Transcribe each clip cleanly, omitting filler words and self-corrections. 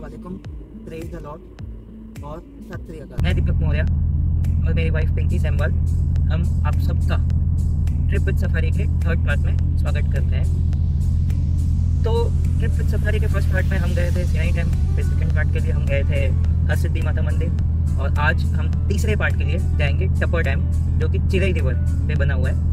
अस्सलामुअलैकुम, praise the Lord और सत श्री अकाल। मैं दीपक मौर्य और मेरी वाइफ पिंकी सेमवाल, हम आप सबका ट्रिप विद सफारी के थर्ड पार्ट में स्वागत करते हैं। तो ट्रिप विद सफारी के फर्स्ट पार्ट में हम गए थे सिनाई डैम, फिर सेकेंड पार्ट के लिए हम गए थे हरसिद्धि माता मंदिर और आज हम तीसरे पार्ट के लिए जाएंगे टपर डैम, जो कि चिरई रिवर पे बना हुआ है।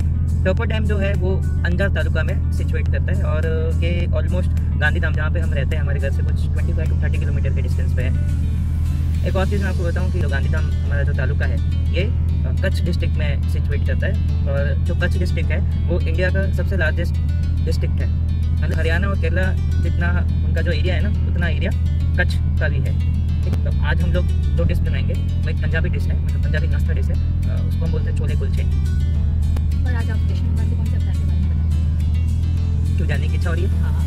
टपर डैम जो है वो अंजार तालुका में सिचुएट करता है और ये ऑलमोस्ट गांधीधाम जहाँ पे हम रहते हैं हमारे घर से कुछ 25 to 30 किलोमीटर के डिस्टेंस पे है। एक और चीज़ मैं आपको बताऊँ कि जो गांधीधाम हमारा जो तालुका है ये कच्छ डिस्ट्रिक्ट में सिचुएट करता है और जो कच्छ डिस्ट्रिक्ट है वो इंडिया का सबसे लार्जेस्ट डिस्ट्रिक्ट है। मतलब हरियाणा और केरला जितना उनका जो एरिया है ना उतना एरिया कच्छ का भी है। ठीक, तो आज हम लोग दो डिश बनाएंगे। वो एक पंजाबी डिश है, मतलब पंजाबी नाश्ता डिश है, उसको हम बोलते हैं छोले कुलचे। और आज आप विष्णु भगवान के कौन से अवतार के बारे में बताएंगे? क्यों जानने की इच्छा हो रही है? हाँ,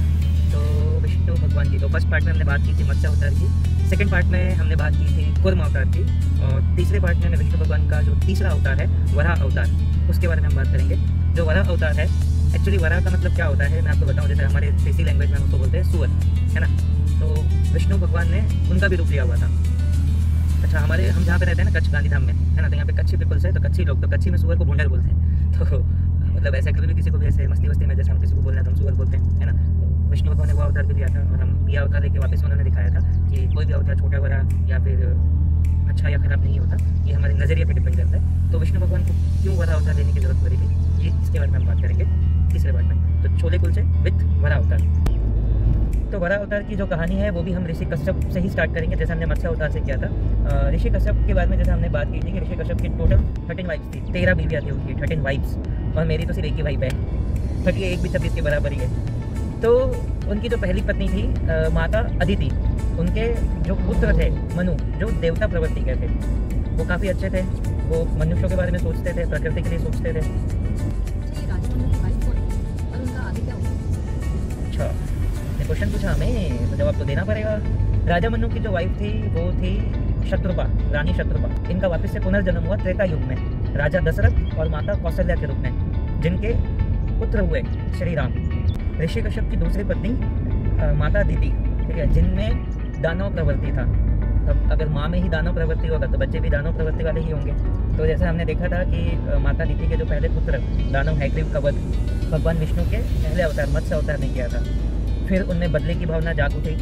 तो विष्णु भगवान की तो फर्स्ट पार्ट में हमने बात की थी मत्स्य अवतार की, सेकंड पार्ट में हमने बात की थी कूर्म अवतार की और तीसरे पार्ट में विष्णु भगवान का जो तीसरा अवतार है वराह अवतार, उसके बारे में हम बात करेंगे। जो वराह अवतार है, एक्चुअली वराह का मतलब क्या होता है मैं आपको बताऊं। जैसे हमारे देसी लैंग्वेज में हम उसको बोलते हैं सुअर, है ना। तो विष्णु भगवान ने उनका भी रूप लिया हुआ था। अच्छा, हम जहाँ पे रहते हैं ना कच्छ गांधीधाम में, है ना, तो यहाँ पे कच्ची पीपल्स है, तो कच्ची लोग, तो कच्ची में सुअर को भूंडर बोलते हैं। तो मतलब ऐसे कभी भी किसी को भी ऐसे मस्ती वस्ती में जैसे हम किसी को बोल रहे हैं तो हम सुअर बोलते हैं, है ना। तो विष्णु भगवान ने वो अवतार भी लिया था और हम ये अवतार लेके वापस उन्होंने दिखाया था कि कोई भी अवतार छोटा बड़ा या फिर अच्छा या खराब नहीं होता, ये हमारे नज़रिए पे डिपेंड करता है। तो विष्णु भगवान को क्यों वरा अवतार लेने की जरूरत पड़ी थी, ये इसके बारे में हम बात करेंगे तीसरे पार्ट में। तो छोले कुलचे विथ वरा अवतार। तो वरा अवतार की जो कहानी है वो भी हम ऋषि कश्यप से ही स्टार्ट करेंगे, जैसे हमने मत्स्य अवतार से किया था। ऋषि कश्यप के बारे में जैसे हमने बात की थी कि ऋषि कश्यप की टोटल 13 वाइफ्स थी, 13 बीवियाँ थी उनकी, 13 वाइफ्स, और मेरी तो सिर्फ एक ही वाइफ है, 31 भी 26 के बराबर ही है। तो उनकी जो पहली पत्नी थी माता अदिति, उनके जो पुत्र थे मनु, जो देवता प्रवृत्ति के थे, वो काफ़ी अच्छे थे। वो मनुष्यों के बारे में सोचते थे, प्रकृति के लिए सोचते थे। ये राजा मनु की वाइफ कौन है और उनका आगे क्या हुआ? अच्छा, क्वेश्चन पूछा हमें तो जवाब तो देना पड़ेगा। राजा मनु की जो वाइफ थी वो थी शत्रुपा, रानी शत्रुपा। इनका वापस से पुनर्जन्म हुआ त्रेता युग में राजा दशरथ और माता कौशल्या के रूप में, जिनके पुत्र हुए श्री राम। ऋषि कश्यप की दूसरी पत्नी माता अदिति, ठीक है, जिनमें दानव प्रवृत्ति था। तब अगर माँ में ही दानव प्रवृत्ति होगा तो बच्चे भी दानव प्रवृत्ति वाले ही होंगे। तो जैसे हमने देखा था कि माता अदिति के जो पहले पुत्र दानव हैग्रीव का वध भगवान विष्णु के पहले अवतार मत्स्य अवतार ने किया था। फिर उनमें बदले की भावना जाग उठी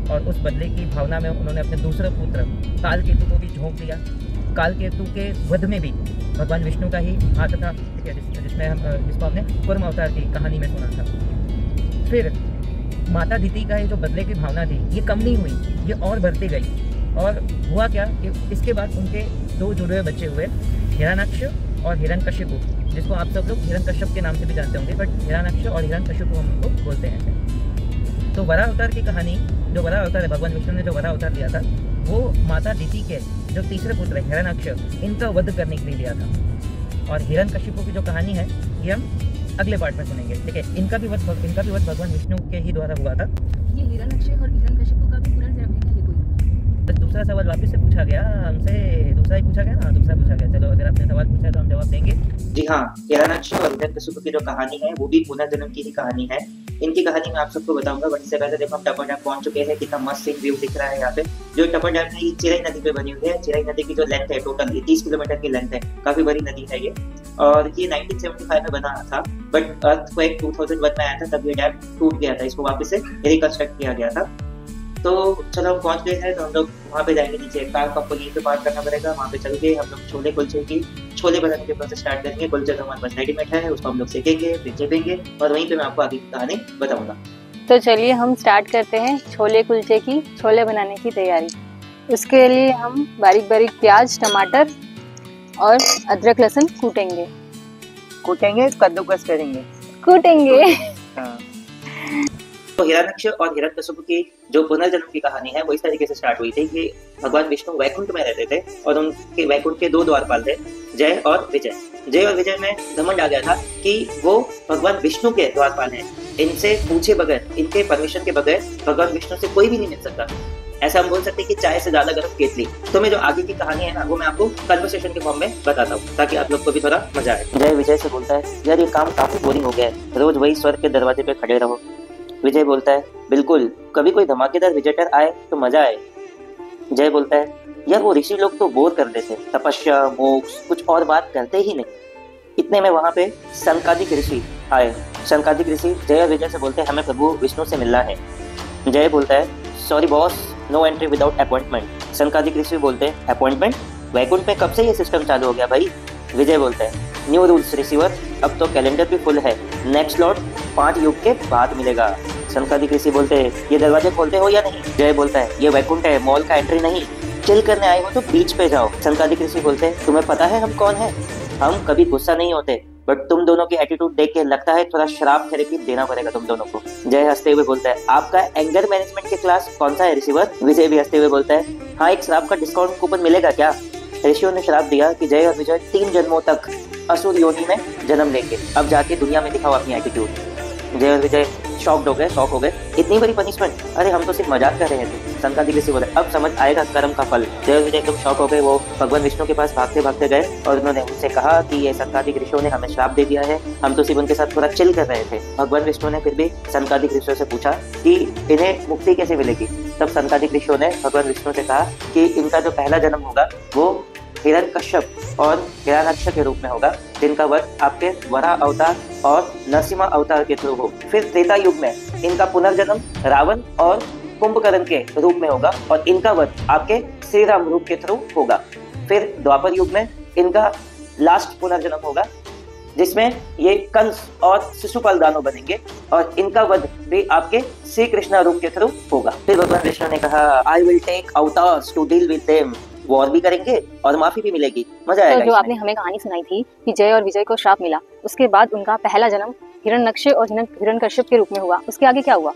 और उस बदले की भावना में उन्होंने अपने दूसरे पुत्र कालकेतु को भी झोंक दिया। कालकेतु के वध में भी भगवान विष्णु का ही हाथ था, ठीक है, जिसको हमने कूर्म अवतार की कहानी में सुना था। फिर माता अदिति का ये जो बदले की भावना थी ये कम नहीं हुई, ये और बढ़ती गई। और हुआ क्या कि इसके बाद उनके दो जुड़े हुए बच्चे हुए, हिरण्याक्ष और हिरण्यकशिपु, जिसको आप सब लोग हिरण्यकश्यप के नाम से भी जानते होंगे, बट हिरण्याक्ष और हिरण्यकशिपु हम उनको बोलते हैं। तो वरा अवतार की कहानी, जो वरा अवतार है, भगवान विष्णु ने जो वरा अवतार लिया था वो माता अदिति के जो तीसरे पुत्र है हिरण्याक्ष, इनका वध करने के लिए लिया था। और हिरण्यकशिपु की जो कहानी है ये हम अगले पार्ट में सुनेंगे, ठीक है। इनका भी वध भगवान विष्णु के ही द्वारा हुआ था। ये हिरण्याक्ष और हिरण्यकशिपु का भी पुनर्जन्म है क्या कोई? तो दूसरा सवाल वापस से पूछा गया हमसे, दूसरा ही पूछा गया ना, दूसरा पूछा गया। चलो, अगर आपने सवाल पूछा है तो हम जवाब देंगे। जी हाँ, हिरण्याक्ष और हिरण्यकशिपु की जो कहानी है वो भी पुनर्जन्म की ही कहानी है। इनकी कहानी मैं आप सबको बताऊंगा, बट इससे पहले देखो हम टपर डैम पहुंच चुके हैं। कितना मस्त सीन व्यू दिख रहा है यहाँ पे। जो टपर डैम है ये चिरई नदी पे बनी हुई है। चिरई नदी की जो लेंथ है टोटल ये 30 किलोमीटर की लेंथ है, काफी बड़ी नदी है ये। और ये 1975 में बना था, बट अर्थक्वेक 2001 में आया था, तब ये डैम टूट गया था, इसको वापस से रिकंस्ट्रक्ट किया गया था। तो चलो हम पहुंच गए हैं, तो हम लोग वहाँ पे जाएंगे। नीचे कार को आपको यहीं पे पार्क करना पड़ेगा, वहाँ पे चल के हम लोग छोले बनाने के प्रोसेस स्टार्ट करेंगे। कुलचे तो हमारे पास रेडीमेड है, उसको हम लोग सेकेंगे, फिर चेपेंगे और वहीं पे मैं आपको आगे की कहानी बताऊंगा। तो चलिए हम स्टार्ट करते हैं छोले कुलचे की छोले बनाने की तैयारी। उसके लिए हम बारीक बारीक प्याज, टमाटर और अदरक लहसुन कूटेंगे, कद्दूकस कूटेंगे। हाँ। तो हिरण्याक्ष और हिरण्यकशिपु की जो पुनर्जन्म की कहानी है वो इस तरीके से स्टार्ट हुई थी कि भगवान विष्णु वैकुंठ में रहते थे और उनके वैकुंठ के दो द्वारपाल थे, जय और विजय। जय और विजय में घमंड आ गया था कि वो भगवान विष्णु के द्वारपाल हैं, इनसे पूछे बगैर, इनके परमिशन के बगैर भगवान विष्णु से कोई भी नहीं मिल सकता। ऐसा हम बोल सकते हैं कि चाय से ज्यादा गर्म केतली। तो मैं जो आगे की कहानी है ना वो मैं आपको कन्वर्सेशन के फॉर्म में बताता हूँ ताकि आप लोग को भी थोड़ा मजा आए। जय विजय से बोलता है, यार ये काम काफी बोरिंग हो गया है, रोज वही स्वर्ग के दरवाजे पे खड़े रहो। विजय बोलता है, बिल्कुल, कभी कोई धमाकेदार विजिटर आए तो मजा आए। जय बोलता है, यार वो ऋषि लोग तो बोर कर देते, तपस्या मोक्ष कुछ और बात करते ही नहीं। इतने में वहां पे सनकादिक ऋषि आए। सनकादिक ऋषि जय और विजय से बोलते हैं, हमें प्रभु विष्णु से मिलना है। जय बोलता है, sorry boss, no entry without appointment. Sanakadik ऋषि बोलते हैं, अपॉइंटमेंट? वैकुंठ में कब से ये सिस्टम चालू हो गया भाई? विजय बोलता है, न्यू रूल्स रिसीवर, अब तो कैलेंडर भी फुल है, नेक्स्ट स्लॉट 5 युग के बाद मिलेगा। सनकादिक ऋषि बोलते हैं, ये दरवाजे खोलते हो या नहीं? जय बोलता है, ये वैकुंठ है, मॉल का एंट्री नहीं, चिल करने आए हो तो बीच पे जाओ। सनकादिक ऋषि बोलते हैं, तुम्हें पता है हम कौन है? हम कभी गुस्सा नहीं होते, बट तुम दोनों की एटीट्यूड देख के लगता है थोड़ा शराब थेरेपी देना पड़ेगा तुम दोनों को। जय हंसते हुए बोलता है, आपका एंगर मैनेजमेंट के क्लास कौन सा है रिसीवर? विजय भी हंसते हुए बोलता है, हाँ एक शराब का डिस्काउंट कूपन मिलेगा क्या? ऋषियों ने शराब दिया कि जय और विजय 3 जन्मों तक असुर योनि में जन्म लेंगे, अब जाके दुनिया में दिखाओ अपनी एटीट्यूड। जय और विजय शॉक हो गए, इतनी बड़ी पनिशमेंट? अरे हम तो सिर्फ मजाक कर रहे थे। सनकादिक ऋषि बोले, अब समझ आएगा कर्म का फल। जय और विजय एकदम शॉक हो गए। वो भगवान विष्णु के पास भागते भागते गए और उन्होंने उनसे कहा कि ये सनकादिक ऋषियों ने हमें श्राप दे दिया है, हम तो सिर्फ उनके साथ थोड़ा चिल कर रहे थे। भगवान विष्णु ने फिर भी सनकादिक ऋषियों से पूछा कि इन्हें मुक्ति कैसे मिलेगी। तब सनकादिक ऋषियों ने भगवान विष्णु से कहा कि इनका जो पहला जन्म होगा वो हिरण्यकश्यप और हिरण्याक्ष के रूप में होगा, जिनका वध आपके वराह अवतार और नरसिम्हा अवतार के थ्रू हो। फिर त्रेता युग में इनका पुनर्जन्म रावण और कुंभकर्ण के रूप में होगा और इनका वध आपके श्री राम रूप के थ्रू होगा। फिर द्वापर युग में इनका लास्ट पुनर्जन्म होगा, जिसमें ये कंस और शिशुपाल दानव बनेंगे और इनका वध भी आपके श्री कृष्ण रूप के थ्रू होगा। फिर भगवान विष्णु ने कहा, I will take avatars to deal with them, war भी करेंगे और माफी भी मिलेगी, मजा आएगा। तो जो आपने हमें कहानी सुनाई थी कि जय और विजय को श्राप मिला, उसके बाद उनका पहला जन्म हिरण्यक्ष और हिरण्यकश्यप के रूप में हुआ, उसके आगे क्या हुआ?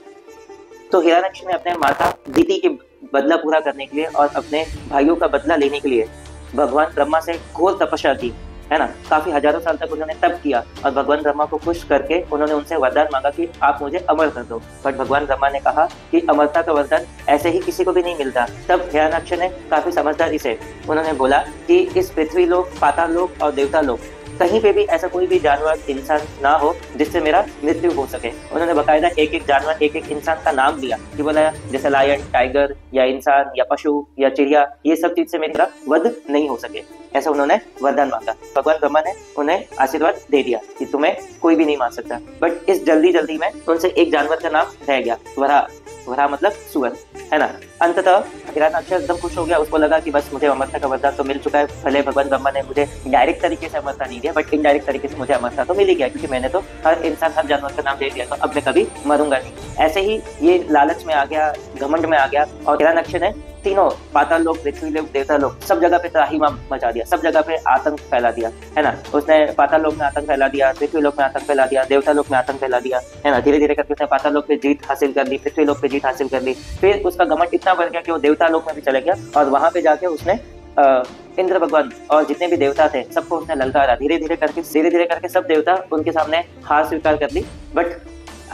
तो हिरण्यक्ष ने अपने माता दीति के बदला पूरा करने के लिए और अपने भाइयों का बदला लेने के लिए भगवान ब्रह्मा से घोर तपस्या की, है ना। काफी हजारों साल तक उन्होंने तप किया और भगवान ब्रह्मा को खुश करके उन्होंने उनसे वरदान मांगा कि आप मुझे अमर कर दो। बट भगवान ब्रह्मा ने कहा कि अमरता का वरदान ऐसे ही किसी को भी नहीं मिलता। तब हिरण्याक्ष ने काफी समझदारी से उन्होंने बोला कि इस पृथ्वी लोक, पाताल लोक और देवता लोक कहीं पे भी ऐसा कोई भी जानवर इंसान ना हो जिससे मेरा मृत्यु हो सके। उन्होंने बकायदा एक एक जानवर, एक एक इंसान का नाम लिया कि बोला जैसे लायन, टाइगर या इंसान या पशु या चिड़िया, ये सब चीज से मेरा वध नहीं हो सके, ऐसा उन्होंने वरदान मांगा। भगवान ब्रह्मा ने उन्हें आशीर्वाद दे दिया कि तुम्हें कोई भी नहीं मार सकता। बट इस जल्दी में उनसे एक जानवर का नाम रह गया, वराह मतलब सुअर, है ना। अंततः हिरण्याक्ष एकदम खुश हो गया, उसको लगा कि बस मुझे अमरता का वरदान तो मिल चुका है। भले भगवान ब्रह्मा ने मुझे डायरेक्ट तरीके से अमरता नहीं दिया, बट इनडायरेक्ट तरीके से मुझे अमरता तो मिल ही गया, क्योंकि मैंने तो हर इंसान, हर जानवर का नाम ले लिया, तो अब मैं कभी मरूंगा नहीं। ऐसे ही ये लालच में आ गया, घमंड में आ गया और हिरण्याक्ष ने तीनों पाताल लोक, पृथ्वी लोक, देवता लोक, सब जगह पे त्राहिमाम मचा दिया, सब जगह पे आतंक फैला दिया, है ना। उसने पाताल लोक में आतंक फैला दिया, पृथ्वी लोक में आतंक फैला दिया, देवता लोक में आतंक फैला दिया, है ना। धीरे धीरे करके उसने पाताल लोक पे जीत हासिल कर ली, पृथ्वी लोक पे जीत हासिल कर ली। फिर उसका घमंड इतना बढ़ गया कि वो देवता लोक में भी चले गया और वहां पे जाके उसने इंद्र भगवान और जितने भी देवता थे सबको उसने ललकारा। धीरे धीरे करके सब देवता उनके सामने हार स्वीकार कर ली। बट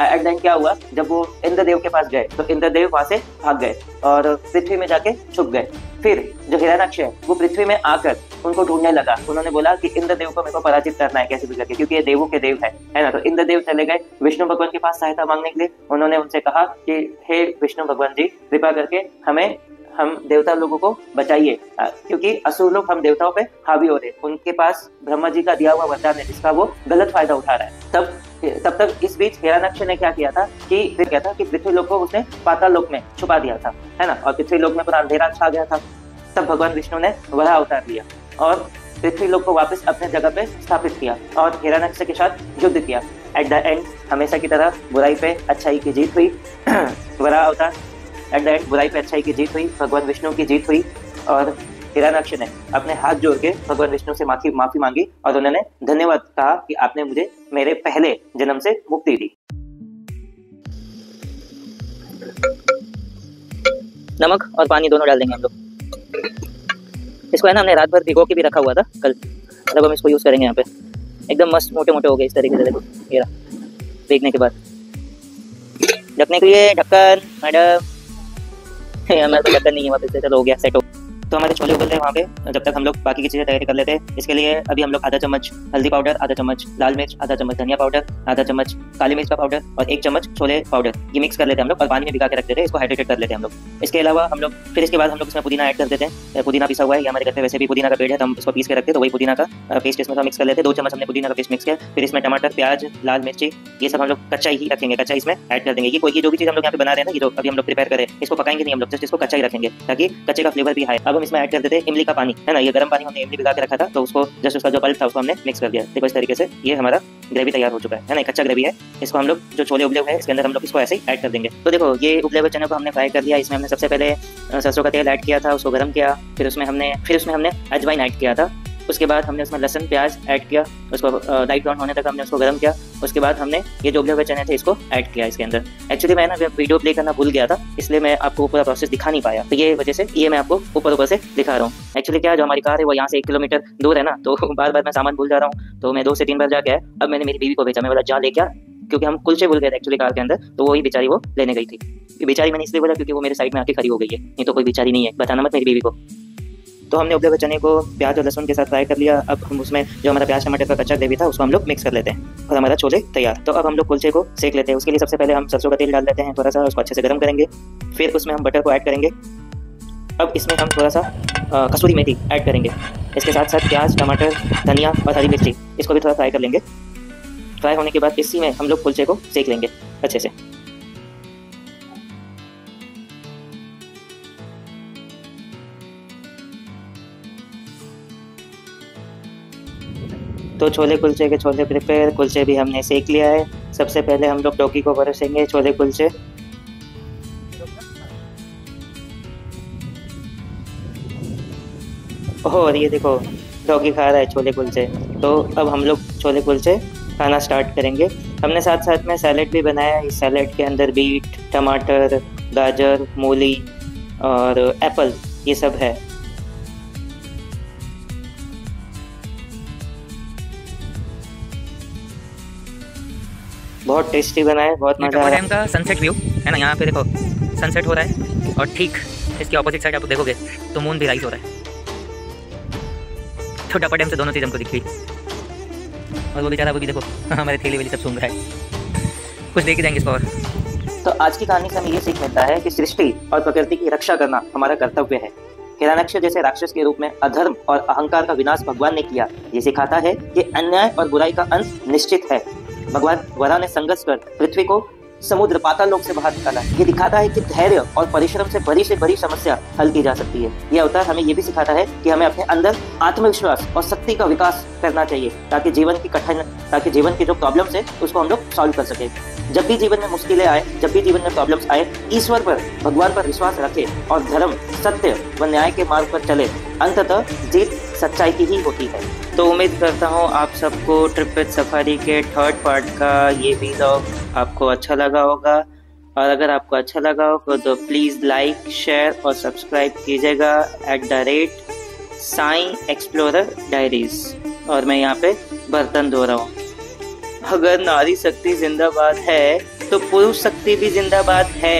एट द एंड क्या हुआ, जब वो इंद्रदेव के पास गए तो इंद्रदेव वहां से भाग गए और पृथ्वी में जाके छुप गए। फिर जो हिरण्याक्ष है वो पृथ्वी में आकर उनको ढूंढने लगा। उन्होंने बोला कि इंद्रदेव को मेरे को पराजित करना है कैसे भी करके, क्योंकि ये देवों के देव है ना। तो इंद्रदेव चले गए विष्णु भगवान के पास सहायता मांगने के लिए। उन्होंने उनसे कहा कि हे विष्णु भगवान जी, कृपा करके हम देवता लोगों को बचाइए, क्योंकि असुर लोग हम देवताओं पे हावी हो रहे, उनके पास ब्रह्मा जी का दिया हुआ वरदान है जिसका वो गलत फायदा उठा रहा है। तब तक इस बीच हिरण्याक्ष ने क्या किया था कि पृथ्वी लोक को उसने पाताल लोक में छुपा दिया था, है ना। और पृथ्वी लोक में पूरा अंधेरा छा गया था। तब भगवान विष्णु ने वराह अवतार लिया और पृथ्वी लोक को वापस अपने जगह पे स्थापित किया और हिरण्याक्ष के साथ युद्ध किया। एट द एंड हमेशा की तरह बुराई पे अच्छाई की जीत हुई। वराह अवतार एट द एंड बुराई पे अच्छाई की जीत हुई, भगवान विष्णु की जीत हुई और हिरण्याक्ष ने अपने हाथ जोड़ के भगवान विष्णु से माफी मांगी और उन्होंने धन्यवाद कहा कि आपने मुझे मेरे पहले जन्म से मुक्ति दी। नमक और पानी दोनों डाल देंगे हम लोग। इसको है ना हमने रात भर भिगो के भी रखा हुआ था कल, अब हम इसको यूज करेंगे यहाँ पे। एकदम मस्त मोटे मोटे हो गए इस तरीके से, देखो ये रहा भीगने के बाद। ढकने के लिए ढक्कन मैडम, हमारा तो ढक्कन नहीं है वापस से, चलो हो गया सेट हो। तो हमारे छोले उबल रहे हैं वहाँ पे, जब तक हम लोग बाकी की चीज़ें तैयारी कर लेते हैं। इसके लिए अभी हम लोग आधा चम्मच हल्दी पाउडर, आधा चम्मच लाल मिर्च, आधा चम्मच धनिया पाउडर, आधा चम्मच काली मिर्च का पाउडर और 1 चम्मच छोले पाउडर, ये मिक्स कर लेते हैं हम लोग और पानी में भिगा के रख देते हैं, इसको हाइड्रेटेड कर लेते हैं हम लोग। इसके अलावा हम लोग फिर इसके बाद हम लोग इसमें पुदीना ऐड कर देते हैं। पुदीना पिसा हुआ है, ये हमारे घर पे वैसे भी पुदीना का पेड़ है, तो हम इसको पीस के रखते हैं, तो वही पुदीना का पेस्ट इसमें मिक्स कर लेते हैं। 2 चम्मच हमने पुदीना का पेस्ट मिक्स किया। फिर इसमें टमाटर, प्याज, लाल मिर्ची, ये सब हम लोग कच्चा ही रखेंगे, कच्चा इसमें ऐड कर देंगे। ये कोई जो भी चीज़ हम लोग यहाँ पे बना रहे हैं ना, ये जो अभी हम लोग प्रिपेयर करें, इसको पकाएंगे नहीं हम लोग, जस्ट इसको कच्चा ही रखेंगे ताकि कच्चे का फ्लेवर भी आए। अब हम इसमें ऐड कर देते हैं इमली का पानी, है ना, ये गर्म पानी हमने इमली भिगा के रखा था, तो उसको जस्ट उसका जो पल्प था उसको हमने मिक्स कर दिया। देखो इस तरीके से ये हमारा ग्रेवी तैयार हो चुका है ना, कच्चा ग्रेवी है। इसको हम लोग जो छोले उबले हुए हैं इसके अंदर हम लोग इसको ऐसे ही ऐड कर देंगे। तो देखो ये उबले हुए चने को हमने फ्राई कर दिया। इसमें हमने सबसे पहले सरसों का तेल ऐड किया था, उसको गर्म किया। फिर उसमें हमने अजवाइन ऐड किया था। उसके बाद हमने उसमें लहसुन प्याज ऐड किया, उसको लाइट ब्राउन होने तक हमने उसको गर्म किया। उसके बाद हमने ये जो उबले हुए चने थे इसको ऐड किया इसके अंदर। एक्चुअली मैं ना वीडियो प्ले करना भूल गया था, इसलिए मैं आपको पूरा प्रोसेस दिखा नहीं पाया, तो ये वजह से ये मैं आपको ऊपर से दिखा रहा हूँ। एक्चुअली क्या, जो हमारी कार है वो यहाँ से 1 किलोमीटर दूर है ना, तो बार बार मैं सामान भूल जा रहा हूँ, तो मैं 2 से 3 बार जाके आया। अब मैंने मेरी बीवी को भेजा, मैं बोला जा लेके आ, क्योंकि हम कुलचे भूल गए थे एक्चुअली कार के अंदर, तो वही बेचारी वो लेने गई थी। बेचारी मैंने इसलिए बोला क्योंकि वो मेरे साइड में आके खड़ी हो गई है, नहीं तो कोई बेचारी नहीं है, बताना मत मेरी बीवी को। तो हमने उबले हुए चने को प्याज और लहसुन के साथ फ्राई कर लिया। अब हम उसमें जो हमारा प्याज टमाटर का कच्चा ग्रेवी था उसको हम लोग मिक्स कर लेते हैं और हमारा छोले तैयार। तो अब हम लोग कुलचे को सेक लेते हैं। उसके लिए सबसे पहले हम सरसों का तेल डाल देते हैं थोड़ा सा, उसको अच्छे से गर्म करेंगे। फिर उसमें हम बटर को ऐड करेंगे। अब इसमें हम थोड़ा सा कसूरी मेथी ऐड करेंगे। इसके साथ साथ प्याज, टमाटर, धनिया और हरी मिर्ची, इसको भी थोड़ा फ्राई कर लेंगे। फ्राई होने के बाद इसी में हम लोग कुलचे को सेक लेंगे अच्छे से। तो छोले कुलचे के छोले प्रिपेयर, कुलचे भी हमने सेक लिया है। सबसे पहले हम लोग डोगी को परोसेंगे छोले कुलचे। और ये देखो डॉगी खा रहा है छोले कुलचे। तो अब हम लोग छोले कुलचे खाना स्टार्ट करेंगे। हमने साथ साथ में सैलेड भी बनाया। इस सैलेड के अंदर बीट, टमाटर, गाजर, मूली और एप्पल ये सब है। बहुत टेस्टी बना है, बहुत मजा आ रहा है। का सनसेट व्यू है ना, यहाँ पे देखो सनसेट हो रहा है और ठीक इसके ऑपोजिट साइड आप देखोगे तो मून भी राइज हो रहा है। तो टपा डैम से दोनों चीज़ हमको दिख गई। और वो बेचारा वो भी देखो हमारे थैली वाली सब सूंघ रहा है। कुछ देख जाएंगे इसको। और तो आज की कहानी से हमें ये सीख मिलता है कि सृष्टि और प्रकृति की रक्षा करना हमारा कर्तव्य है। हिरण्याक्ष जैसे राक्षस के रूप में अधर्म और अहंकार का विनाश भगवान ने किया। ये सिखाता है कि अन्याय और बुराई का अंत निश्चित है। भगवान वरा ने संघर्ष कर पृथ्वी को समुद्र पाताल लोक से बाहर निकाला। ये दिखाता है कि धैर्य और परिश्रम से बड़ी समस्या हल की जा सकती है। यह अवतार हमें ये भी सिखाता है कि हमें अपने अंदर आत्मविश्वास और शक्ति का विकास करना चाहिए ताकि जीवन की जो प्रॉब्लम्स है उसको हम लोग सॉल्व कर सके। जब भी जीवन में मुश्किलें आए, जब भी जीवन में प्रॉब्लम्स आए, ईश्वर पर, भगवान पर विश्वास रखे और धर्म, सत्य व न्याय के मार्ग पर चले। अंततः जीत सच्चाई की ही होती है। तो उम्मीद करता हूँ आप सबको ट्रिप विद सफारी के 3rd पार्ट का ये व्लॉग आपको अच्छा लगा होगा। और अगर आपको अच्छा लगा हो तो प्लीज़ लाइक, शेयर और सब्सक्राइब कीजिएगा @साई एक्सप्लोरर डायरीज। और मैं यहाँ पे बर्तन धो रहा हूँ। अगर नारी शक्ति जिंदाबाद है तो पुरुष शक्ति भी जिंदाबाद है।